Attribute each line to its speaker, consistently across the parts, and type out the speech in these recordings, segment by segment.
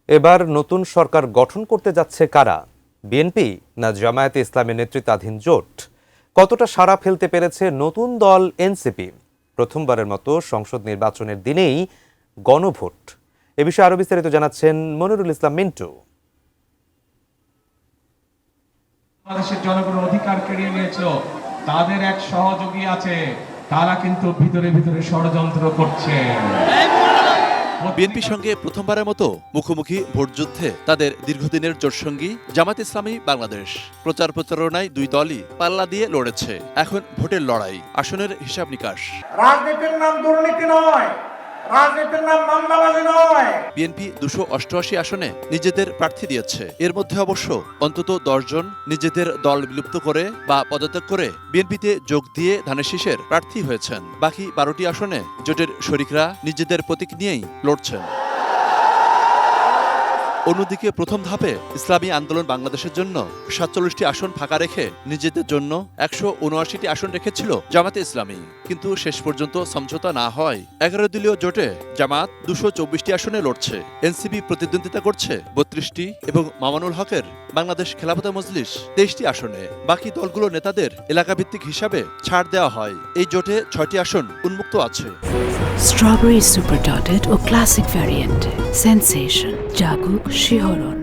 Speaker 1: এবার নতুন সরকার গঠন করতে যাচ্ছে কারা? বিএনপি না জামায়াতে ইসলামের নেতৃত্বাধীন জোট? কতটা সাড়া ফেলতে পেরেছে নতুন দল এনসিপি? প্রথমবারের মতো সংসদ নির্বাচনের দিনেই গণভোট। এ বিষয়ে আরো বিস্তারিত জানাচ্ছেন মনিরুল ইসলাম মিন্টু।
Speaker 2: বাংলাদেশের জনগণের অধিকার কেড়ে নিয়েছিল, তাদের এক সহযোগী আছে, তারা কিন্তু ভিতরে ভিতরে ষড়যন্ত্র করছে।
Speaker 3: বিএনপির সঙ্গে প্রথমবারের মতো মুখোমুখি ভোটযুদ্ধে তাদের দীর্ঘদিনের জোটসঙ্গী জামায়াতে ইসলামী বাংলাদেশ। প্রচার প্রচারণায় দুই দলই পাল্লা দিয়ে লড়েছে। এখন ভোটের লড়াই, আসনের হিসাব নিকাশ।
Speaker 4: রাজনীতির নাম দুর্নীতি নয়, রাজনীতির নাম মামলাবাজি নয়।
Speaker 3: বিএনপি 288 আসনে নিজেদের প্রার্থী দিয়েছে। এর মধ্যে অবশ্য অন্তত 10 জন নিজেদের দল বিলুপ্ত করে বা পদত্যাগ করে বিএনপিতে যোগ দিয়ে ধানের শীষের প্রার্থী হয়েছেন। বাকি 12টি আসনে জোটের শরিকরা নিজেদের প্রতীক নিয়েই লড়ছেন। অন্যদিকে প্রথম ধাপে ইসলামী আন্দোলন বাংলাদেশের জন্য 47টি আসন ফাঁকা রেখে নিজেদের জন্য 179টি আসন রেখেছিল জামায়াতে ইসলামী, কিন্তু শেষ পর্যন্ত সমঝোতা না হয় 11 দলীয় জোটে জামাত 224টি আসনে লড়ছে। এনসিপি প্রতিদ্বন্দ্বিতা করছে 32টি এবং মামুনুল হকের বাংলাদেশ খেলাফত মজলিস 23টি আসনে। বাকি দলগুলোর নেতাদের এলাকাভিত্তিক হিসাবে ছাড় দেওয়া হয়। এই জোটে 6টি আসন উন্মুক্ত আছে।
Speaker 5: স্ট্রবেরি সুপার ডটেড ও ক্লাসিক ভ্যারিয়েন্টে সেন্সেশন জাগুক শিহরণ।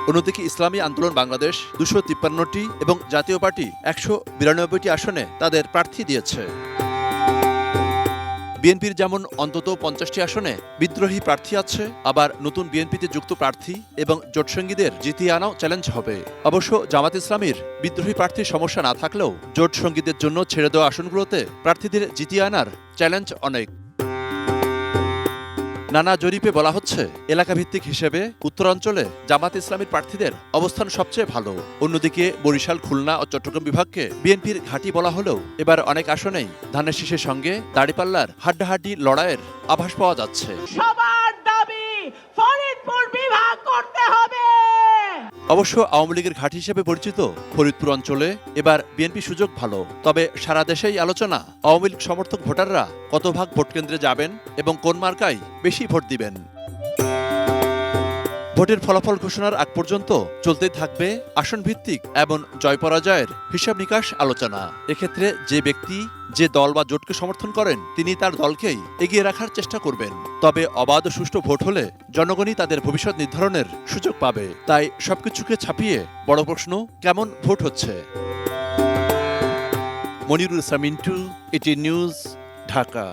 Speaker 3: অন্যদিকে ইসলামী আন্দোলন বাংলাদেশ 253টি এবং জাতীয় পার্টি 192টি আসনে তাদের প্রার্থী দিয়েছে। বিএনপির যেমন অন্তত 50টি আসনে বিদ্রোহী প্রার্থী আছে, আবার নতুন বিএনপিতে যুক্ত প্রার্থী এবং জোটসঙ্গীদের জিতিয়ে আনাও চ্যালেঞ্জ হবে। অবশ্য জামাত ইসলামীর বিদ্রোহী প্রার্থীর সমস্যা না থাকলেও জোট সঙ্গীদের জন্য ছেড়ে দেওয়া আসনগুলোতে প্রার্থীদের জিতিয়ে আনার চ্যালেঞ্জ অনেক। নানা জরিপে বলা হচ্ছে, এলাকাভিত্তিক হিসেবে উত্তরাঞ্চলে জামাত ইসলামীর প্রার্থীদের অবস্থান সবচেয়ে ভালো। অন্যদিকে বরিশাল, খুলনা ও চট্টগ্রাম বিভাগকে বিএনপির ঘাঁটি বলা হলেও এবার অনেক আসনেই ধানের শীষের সঙ্গে দাঁড়িপাল্লার হাড্ডাহাড্ডি লড়াইয়ের আভাস পাওয়া যাচ্ছে।
Speaker 6: সবার দাবি ফরিদপুর বিভাগ করতে হবে।
Speaker 3: অবশ্য আওয়ামী লীগের ঘাঁটি হিসেবে পরিচিত ফরিদপুর অঞ্চলে এবার বিএনপি সুযোগ ভালো। তবে সারা দেশেই আলোচনা আওয়ামী লীগ সমর্থক ভোটাররা কত ভাগ ভোটকেন্দ্রে যাবেন এবং কোন মার্কায় বেশি ভোট দিবেন। ভোটের ফলাফল ঘোষণার আগ পর্যন্ত চলতেই থাকবে আসন ভিত্তিক এবং জয় পরাজয়ের হিসাব নিকাশ আলোচনা। এক্ষেত্রে যে ব্যক্তি যে দল বা জোটকে সমর্থন করেন তিনি তার দলকেই এগিয়ে রাখার চেষ্টা করবেন। তবে অবাধ ও সুষ্ঠু ভোট হলে জনগণই তাদের ভবিষ্যৎ নির্ধারণের সুযোগ পাবে। তাই সবকিছুকে ছাপিয়ে বড় প্রশ্ন, কেমন ভোট হচ্ছে। মনিরুল ইসলাম মিন্টু, এটি নিউজ, ঢাকা।